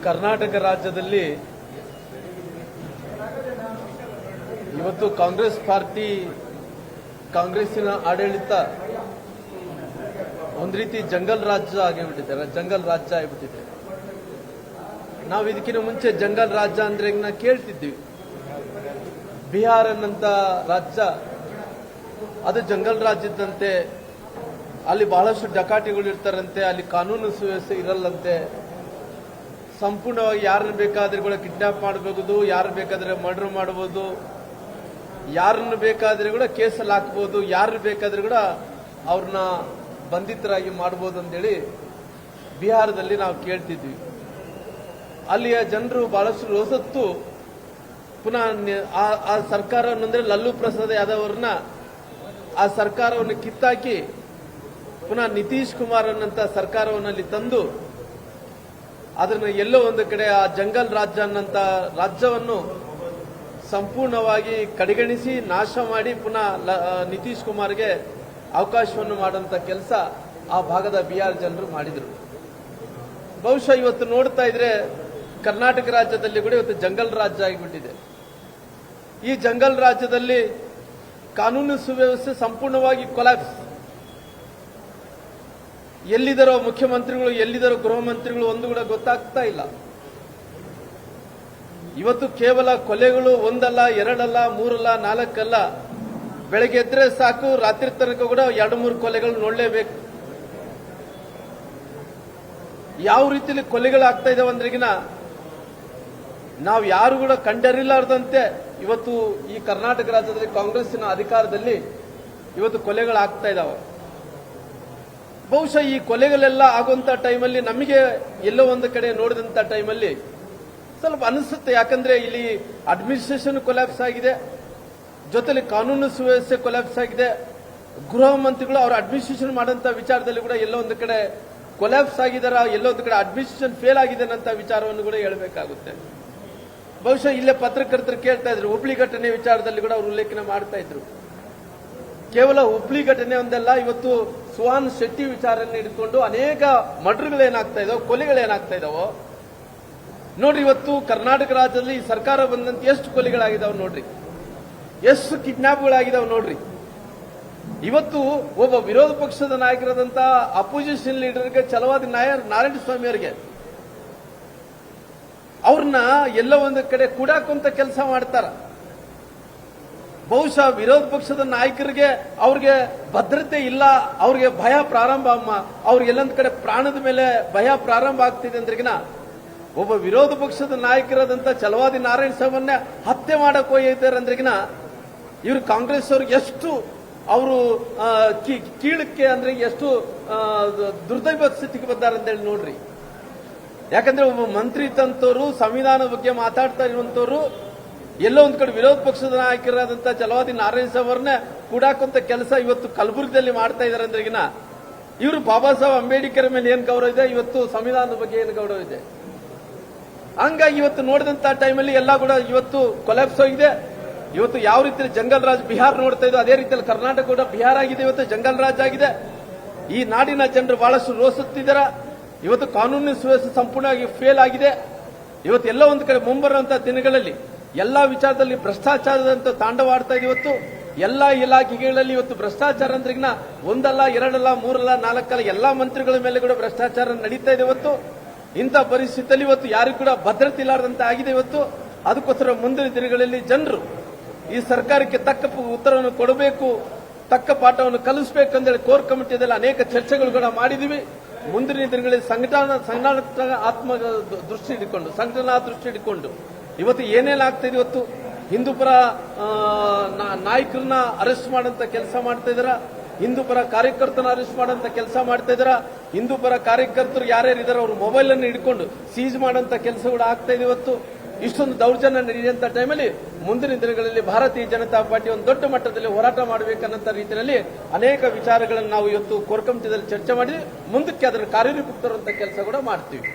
ಕರ್ನಾಟಕ ರಾಜ್ಯದಲ್ಲಿ ಇವತ್ತು ಕಾಂಗ್ರೆಸ್ ಪಾರ್ಟಿ ಕಾಂಗ್ರೆಸ್ಸಿನ ಆಡಳಿತ ಒಂದು ರೀತಿ ಜಂಗಲ್ ರಾಜ್ಯ ಆಗಿಬಿಟ್ಟಿದೆ. ಜಂಗಲ್ ರಾಜ್ಯ ಆಗಿಬಿಟ್ಟಿದೆ. ನಾವು ಇದಕ್ಕಿಂತ ಮುಂಚೆ ಜಂಗಲ್ ರಾಜ್ಯ ಅಂದ್ರೆ ನಾವು ಕೇಳ್ತಿದ್ವಿ. ಬಿಹಾರ ಅನ್ನಂತ ರಾಜ್ಯ ಅದು ಜಂಗಲ್ ರಾಜ್ಯದಂತೆ, ಅಲ್ಲಿ ಬಹಳಷ್ಟು ಡಕಾಟಿಗಳು ಇರ್ತಾರಂತೆ, ಅಲ್ಲಿ ಕಾನೂನು ಸುವ್ಯವಸ್ಥೆ ಇರಲ್ಲಂತೆ, ಸಂಪೂರ್ಣವಾಗಿ ಯಾರನ್ನ ಬೇಕಾದ್ರೆ ಕೂಡ ಕಿಡ್ನಾಪ್ ಮಾಡಬಹುದು, ಯಾರು ಬೇಕಾದ್ರೆ ಮರ್ಡರ್ ಮಾಡಬಹುದು, ಯಾರನ್ನು ಬೇಕಾದ್ರೆ ಕೂಡ ಕೇಸಲ್ಲಿ ಹಾಕಬಹುದು, ಯಾರು ಬೇಕಾದ್ರೆ ಕೂಡ ಅವ್ರನ್ನ ಬಂಧಿತರಾಗಿ ಮಾಡಬಹುದು ಅಂತೇಳಿ ಬಿಹಾರದಲ್ಲಿ ನಾವು ಕೇಳ್ತಿದ್ವಿ. ಅಲ್ಲಿಯ ಜನರು ಬಹಳಷ್ಟು ರೋಸತ್ತು ಪುನಃ ಆ ಸರ್ಕಾರವನ್ನು ಅಂದ್ರೆ ಲಲ್ಲೂ ಪ್ರಸಾದ್ ಯಾದವ್ ಅವ್ರನ್ನ ಆ ಸರ್ಕಾರವನ್ನು ಕಿತ್ತಾಕಿ ಪುನಃ ನಿತೀಶ್ ಕುಮಾರ್ ಅನ್ನಂತ ಸರ್ಕಾರವನ್ನಲ್ಲಿ ತಂದು ಅದನ್ನು ಎಲ್ಲೋ ಒಂದು ಕಡೆ ಆ ಜಂಗಲ್ ರಾಜ್ಯ ಅನ್ನಂತ ರಾಜ್ಯವನ್ನು ಸಂಪೂರ್ಣವಾಗಿ ಕಡೆಗಣಿಸಿ ನಾಶ ಮಾಡಿ ಪುನಃ ನಿತೀಶ್ ಕುಮಾರ್ಗೆ ಅವಕಾಶವನ್ನು ಮಾಡುವಂತ ಕೆಲಸ ಆ ಭಾಗದ ಬಿಹಾರ್ ಜನರು ಮಾಡಿದರು. ಬಹುಶಃ ಇವತ್ತು ನೋಡ್ತಾ ಇದ್ರೆ ಕರ್ನಾಟಕ ರಾಜ್ಯದಲ್ಲಿ ಕೂಡ ಇವತ್ತು ಜಂಗಲ್ ರಾಜ್ಯ ಆಗಿಬಿಟ್ಟಿದೆ. ಈ ಜಂಗಲ್ ರಾಜ್ಯದಲ್ಲಿ ಕಾನೂನು ಸುವ್ಯವಸ್ಥೆ ಸಂಪೂರ್ಣವಾಗಿ ಕೊಲಾಪ್ಸ್. ಎಲ್ಲಿದರೋ ಮುಖ್ಯಮಂತ್ರಿಗಳು, ಎಲ್ಲಿದರೋ ಗೃಹ ಮಂತ್ರಿಗಳು ಒಂದು ಕೂಡ ಗೊತ್ತಾಗ್ತಾ ಇಲ್ಲ. ಇವತ್ತು ಕೇವಲ ಕೊಲೆಗಳು ಒಂದಲ್ಲ, ಎರಡಲ್ಲ, ಮೂರಲ್ಲ, ನಾಲ್ಕಲ್ಲ. ಬೆಳಗ್ಗೆ ಎದ್ರೆ ಸಾಕು, ರಾತ್ರಿ ತನಕ ಕೂಡ 2-3 ಕೊಲೆಗಳು ನೋಡಲೇಬೇಕು. ಯಾವ ರೀತಿಯಲ್ಲಿ ಕೊಲೆಗಳಾಗ್ತಾ ಇದಾವೆ ಅಂದ್ರೆಗಿನ ನಾವು ಯಾರು ಕೂಡ ಕಂಡರಿಲಾರದಂತೆ ಇವತ್ತು ಈ ಕರ್ನಾಟಕ ರಾಜ್ಯದಲ್ಲಿ ಕಾಂಗ್ರೆಸ್ಸಿನ ಅಧಿಕಾರದಲ್ಲಿ ಇವತ್ತು ಕೊಲೆಗಳಾಗ್ತಾ ಇದಾವೆ. ಬಹುಶಃ ಈ ಕೊಲೆಗಳೆಲ್ಲ ಆಗುವಂತ ಟೈಮಲ್ಲಿ ನಮಗೆ ಎಲ್ಲೋ ಒಂದು ಕಡೆ ನೋಡಿದಂತ ಟೈಮಲ್ಲಿ ಸ್ವಲ್ಪ ಅನಿಸುತ್ತೆ. ಯಾಕಂದ್ರೆ ಇಲ್ಲಿ ಅಡ್ಮಿನಿಸ್ಟ್ರೇಷನ್ ಕೊಲ್ಯಾಪ್ಸ್ ಆಗಿದೆ, ಜೊತೆಲಿ ಕಾನೂನು ಸುವ್ಯವಸ್ಥೆ ಕೊಲ್ಯಾಪ್ಸ್ ಆಗಿದೆ. ಗೃಹ ಮಂತ್ರಿಗಳು ಅವರ ಅಡ್ಮಿನಿಸ್ಟ್ರೇಷನ್ ಮಾಡುವಂತ ವಿಚಾರದಲ್ಲಿ ಕೂಡ ಎಲ್ಲೋ ಒಂದು ಕಡೆ ಕೊಲ್ಯಾಪ್ಸ್ ಆಗಿದಾರ, ಎಲ್ಲೋ ಒಂದು ಕಡೆ ಅಡ್ಮಿನಿಸ್ಟ್ರೇಷನ್ ಫೇಲ್ ಆಗಿದೆ ಅನ್ನೋ ವಿಚಾರವನ್ನು ಕೂಡ ಹೇಳಬೇಕಾಗುತ್ತೆ. ಬಹುಶಃ ಇಲ್ಲೇ ಪತ್ರಕರ್ತರು ಕೇಳ್ತಾ ಇದ್ರು, ಹುಬ್ಳಿ ಘಟನೆ ವಿಚಾರದಲ್ಲಿ ಕೂಡ ಅವರು ಉಲ್ಲೇಖನ ಮಾಡ್ತಾ ಇದ್ರು. ಕೇವಲ ಹುಬ್ಳಿ ಘಟನೆ ಒಂದಲ್ಲ, ಇವತ್ತು ಸುಹಾನ್ ಶೆಟ್ಟಿ ವಿಚಾರವನ್ನು ಇಟ್ಕೊಂಡು ಅನೇಕ ಮರ್ಡರ್ಗಳೇನಾಗ್ತಾ ಇದಾವೆ, ಕೊಲೆಗಳೇನಾಗ್ತಾ ಇದಾವೋ ನೋಡ್ರಿ. ಇವತ್ತು ಕರ್ನಾಟಕ ರಾಜ್ಯದಲ್ಲಿ ಈ ಸರ್ಕಾರ ಬಂದಂತೆ ಎಷ್ಟು ಕೊಲೆಗಳಾಗಿದಾವೆ ನೋಡ್ರಿ, ಎಷ್ಟು ಕಿಡ್ನಾಪ್ಗಳಾಗಿದಾವೆ ನೋಡ್ರಿ. ಇವತ್ತು ಒಬ್ಬ ವಿರೋಧ ಪಕ್ಷದ ನಾಯಕರಾದಂತ ಅಪೋಸಿಷನ್ ಲೀಡರ್ಗೆ ಛಲವಾದಿ ನಾರಾಯಣ ಸ್ವಾಮಿ ಅವರಿಗೆ ಅವ್ರನ್ನ ಎಲ್ಲ ಒಂದು ಕಡೆ ಕೂಡಾಕುವಂತ ಕೆಲಸ ಮಾಡ್ತಾರ. ಬಹುಶಃ ವಿರೋಧ ಪಕ್ಷದ ನಾಯಕರಿಗೆ ಅವ್ರಿಗೆ ಭದ್ರತೆ ಇಲ್ಲ, ಅವ್ರಿಗೆ ಭಯ ಪ್ರಾರಂಭ, ಅವ್ರಿಗೆ ಎಲ್ಲೊಂದ್ ಕಡೆ ಪ್ರಾಣದ ಮೇಲೆ ಭಯ ಪ್ರಾರಂಭ ಆಗ್ತಿದೆ ಅಂದ್ರಿಗಿನ ಒಬ್ಬ ವಿರೋಧ ಪಕ್ಷದ ನಾಯಕರಾದಂತ ಛಲವಾದಿ ನಾರಾಯಣ ಸ್ವಾಮಿಯನ್ನ ಹತ್ಯೆ ಮಾಡಕ್ ಹೋಗಿದ್ದಾರೆ ಅಂದ್ರಿಗಿನ ಇವರು ಕಾಂಗ್ರೆಸ್ ಅವ್ರಿಗೆ ಎಷ್ಟು ಅವರು ಕೀಳಕ್ಕೆ ಅಂದ್ರೆ ಎಷ್ಟು ದುರ್ದೈವ ಸ್ಥಿತಿಗೆ ಬಂದಾರೆ ಅಂತೇಳಿ ನೋಡ್ರಿ. ಯಾಕಂದ್ರೆ ಒಬ್ಬ ಮಂತ್ರಿ ತಂತವರು ಸಂವಿಧಾನದ ಬಗ್ಗೆ ಮಾತಾಡ್ತಾ ಇರುವಂತವ್ರು ಎಲ್ಲೋ ಒಂದ್ ಕಡೆ ವಿರೋಧ ಪಕ್ಷದ ನಾಯಕರಾದಂತ ಛಲವಾದಿ ನಾರಾಯಣ ಸ್ವಾಮಿ ಅವ್ರನ್ನ ಕೂಡಾಕುವಂತ ಕೆಲಸ ಇವತ್ತು ಕಲಬುರಗಿಯಲ್ಲಿ ಮಾಡ್ತಾ ಇದಾರೆ ಅಂದ್ರೆಗಿನ ಇವರು ಬಾಬಾ ಸಾಹೇಬ್ ಅಂಬೇಡ್ಕರ್ ಮೇಲೆ ಏನ್ ಗೌರವ ಇದೆ, ಇವತ್ತು ಸಂವಿಧಾನದ ಬಗ್ಗೆ ಏನು ಗೌರವ ಇದೆ. ಹಂಗಾಗಿ ಇವತ್ತು ನೋಡಿದಂತ ಟೈಮಲ್ಲಿ ಎಲ್ಲ ಕೂಡ ಇವತ್ತು ಕೊಲ್ಯಾಪ್ಸ್ ಹೋಗಿದೆ. ಇವತ್ತು ಯಾವ ರೀತಿಯಲ್ಲಿ ಜಂಗಲ್ ರಾಜ್ ಬಿಹಾರ ನೋಡ್ತಾ ಇದ್ದು ಅದೇ ರೀತಿಯಲ್ಲಿ ಕರ್ನಾಟಕ ಕೂಡ ಬಿಹಾರ ಆಗಿದೆ, ಇವತ್ತು ಜಂಗಲ್ ರಾಜ್ ಆಗಿದೆ. ಈ ನಾಡಿನ ಜನರು ಬಹಳಷ್ಟು ರೋಸುತ್ತಿದ್ದಾರೆ. ಇವತ್ತು ಕಾನೂನು ಸುವ್ಯವಸ್ಥೆ ಸಂಪೂರ್ಣವಾಗಿ ಫೇಲ್ ಆಗಿದೆ. ಇವತ್ತು ಎಲ್ಲ ಒಂದು ಕಡೆ ಮುಂಬರುವಂತಹ ದಿನಗಳಲ್ಲಿ ಎಲ್ಲಾ ವಿಚಾರದಲ್ಲಿ ಭ್ರಷ್ಟಾಚಾರದಂತ ತಾಂಡವಾಡ್ತಾ ಇದೆ. ಇವತ್ತು ಎಲ್ಲಾ ಇಲಾಖೆಗಳಲ್ಲಿ ಇವತ್ತು ಭ್ರಷ್ಟಾಚಾರ ಅಂದ್ರಿಗಿನ ಒಂದಲ್ಲ, ಎರಡಲ್ಲ, ಮೂರಲ್ಲ, ನಾಲ್ಕಲ್ಲ, ಎಲ್ಲಾ ಮಂತ್ರಿಗಳ ಮೇಲೆ ಕೂಡ ಭ್ರಷ್ಟಾಚಾರ ನಡೀತಾ ಇದೆ. ಇವತ್ತು ಇಂಥ ಪರಿಸ್ಥಿತಿಯಲ್ಲಿ ಇವತ್ತು ಯಾರಿಗೂ ಕೂಡ ಭದ್ರತೆ ಇಲ್ಲಾರ್ದಂತೆ ಆಗಿದೆ. ಇವತ್ತು ಅದಕ್ಕೋಸ್ಕರ ಮುಂದಿನ ದಿನಗಳಲ್ಲಿ ಜನರು ಈ ಸರ್ಕಾರಕ್ಕೆ ತಕ್ಕ ಉತ್ತರವನ್ನು ಕೊಡಬೇಕು, ತಕ್ಕ ಪಾಠವನ್ನು ಕಲಿಸಬೇಕಂದೇಳಿ ಕೋರ್ ಕಮಿಟಿಯಲ್ಲಿ ಅನೇಕ ಚರ್ಚೆಗಳು ಕೂಡ ಮಾಡಿದೀವಿ. ಮುಂದಿನ ದಿನಗಳಲ್ಲಿ ಸಂಘಟನಾ ದೃಷ್ಟಿ ಇಟ್ಕೊಂಡು ಇವತ್ತು ಏನೇನಾಗ್ತಾ ಇದೆ, ಇವತ್ತು ಹಿಂದೂಪರ ನಾಯಕರನ್ನ ಅರೆಸ್ಟ್ ಮಾಡುವಂತ ಕೆಲಸ ಮಾಡ್ತಾ ಇದಾರ, ಹಿಂದೂಪರ ಕಾರ್ಯಕರ್ತನ ಅರೆಸ್ಟ್ ಮಾಡುವಂತ ಕೆಲಸ ಮಾಡ್ತಾ ಇದಾರ, ಹಿಂದೂಪರ ಕಾರ್ಯಕರ್ತರು ಯಾರ್ಯಾರು ಇದಾರೆ ಅವ್ರ ಮೊಬೈಲ್ ಅನ್ನು ಹಿಡ್ಕೊಂಡು ಸೀಜ್ ಮಾಡುವಂತ ಕೆಲಸ ಕೂಡ ಆಗ್ತಾ ಇದೆ. ಇವತ್ತು ಇಷ್ಟೊಂದು ದೌರ್ಜನ್ಯ ನಡೆಯುವಂತ ಟೈಮಲ್ಲಿ ಮುಂದಿನ ದಿನಗಳಲ್ಲಿ ಭಾರತೀಯ ಜನತಾ ಪಾರ್ಟಿ ಒಂದು ದೊಡ್ಡ ಮಟ್ಟದಲ್ಲಿ ಹೋರಾಟ ಮಾಡಬೇಕನ್ನಂತ ರೀತಿಯಲ್ಲಿ ಅನೇಕ ವಿಚಾರಗಳನ್ನು ನಾವು ಇವತ್ತು ಕೋರ್ ಕಮಿಟಿಯಲ್ಲಿ ಚರ್ಚೆ ಮಾಡಿ ಮುಂದಕ್ಕೆ ಅದರ ಕಾರ್ಯರೂಪಕ್ಕೆ ತರುವಂತ ಕೆಲಸ ಕೂಡ ಮಾಡ್ತೀವಿ.